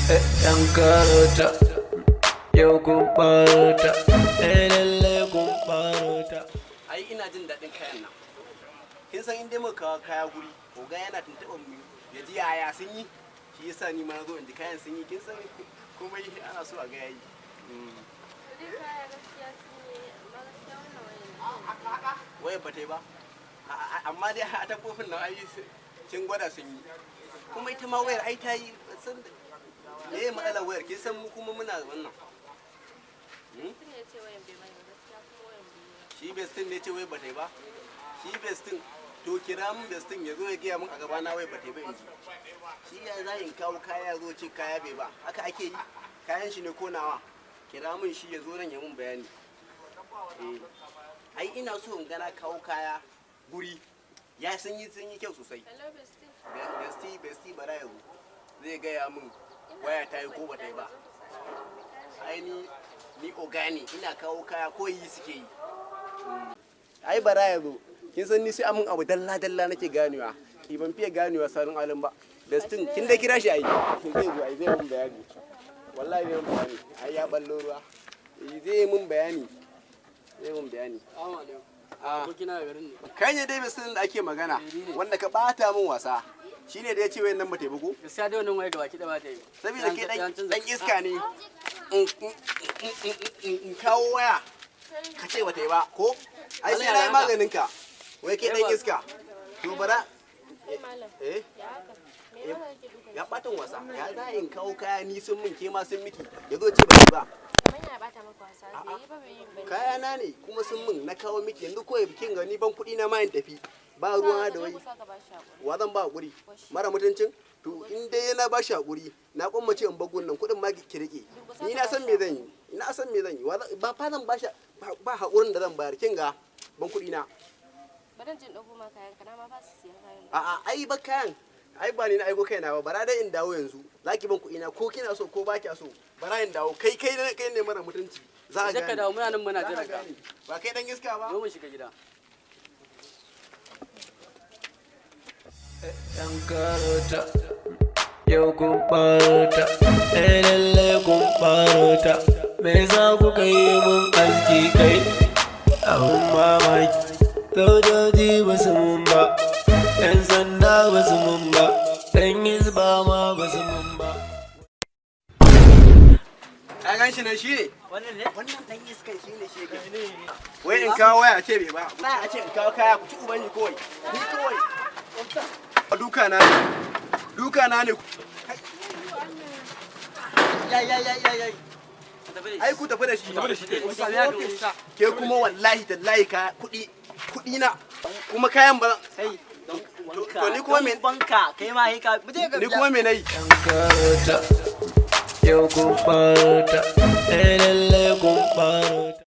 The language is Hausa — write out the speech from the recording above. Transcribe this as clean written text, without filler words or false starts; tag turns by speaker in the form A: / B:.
A: Yan Karota, yau kun ɓarota, lalle kun ɓarota.
B: Ai ina jin daɗin kayan nan. Kin san inda muka kawo kaya guri, oga yana tuntuɓar mu ya ji yaya sun yi. Shi yasa ni ma na zo in ji kayan sun yi. Kin san komai ana so a ga yayi. Wayar ba ta yi ba. Amma dai a tafofin nan ai kin gwada sun yi. Kuma ita ma wayar ai ta yi san me ya matsalar wayar kin san mu kuma muna wannan. Shi bestin ne ce wai ba ta yi ba. Shi bestin to kira mun bestin ya zo ya gaya mun a gaba na wai ba ta yi ba in ji. Shi ya za in kawo kaya zo ce kaya bai ba. Haka ake yi. Kayan shi ne ko nawa. Kira mun shi ya zo nan ya mun bayani. Ai ina so in gana kawo kaya guri. Ya sun yi kyau sosai. Besti bara ya zo. Zai gaya mun waya ta yi ko ba ta yi ba. Ai ni ogani ina kawo kaya ko yi suke yi. Ai bara ya zo. Kin san ni sai amun abu dalla nake ganewa. Ki ban fiye ganewa sarin alin ba. Bestin kin da kira shi ai. Zai zo ai zai mun bayani. Wallahi zai mun bayani. Ai ya ballo ruwa. Zai mun bayani.
C: Abokina garin ne.
B: Kai ne dai bestin da ake magana wanda ka bata min wasa. Shine da ya ce wayan nan ba ta yi ba ko?
C: Gaskiya dai wannan waye gaba ki da ba ta yi.
B: Saboda ke dan iska ne. In kawo waya ka ce ba ta yi ba ko? Ai sai na yi maganin ka. Wai ke dan iska. To bara ya batan wasa. Ya za in kawo kaya ni sun min ke ma sun miki. Ya zo ce ba yi ba. Kaya na ne kuma sun min na kawo miki yanzu kawai bikin ga ni ban kuɗi na ma in tafi. Ba ruwa da wai wa zan ba hakuri mara mutuncin to in dai yana ba shi hakuri na kwammace in bagun nan kudin ma ki rike ni na san me zan yi ba fa zan ba shi ba hakurin da zan bayar kin ga ban kudi na
D: baran jin dauko ma kayan kana ma ba su siyan kayan
B: ai ba kayan ai ba ni na aiko kaina ba bara dai in dawo yanzu zaki ban kudi na ko kina so ko ba kya so bara in dawo kai ne mara mutunci za
C: ka dawo muna nan muna jira ka
B: ba kai dan iska ba
C: zo mu shiga gida
A: Yan Karota, yau kun ɓarota, lalle kun ɓarota. Me za ku kai mun aski kai? Abun mamaki, sojoji ba su mun ba, 'yan sanda ba su mun ba, ɗan hizba ma ba su mun ba.
B: Ka gan shi nan shi ne?
C: wannan ne
B: Wannan dan iskan shi ne shi ne. Wai in kawo waya ce bai ba. Na a ce in kawo kaya ku ci uban ni kawai. Ni kawai. Duka na ne. Ya. Ai ku tafi da shi. Ke kuma wallahi tallahi ka kuɗi na. Kuma kayan ba. To ni kuma me
C: banka kai ma hika
B: ni kuma me nayi?
A: Yan Karota, yau kun ɓarota, lalle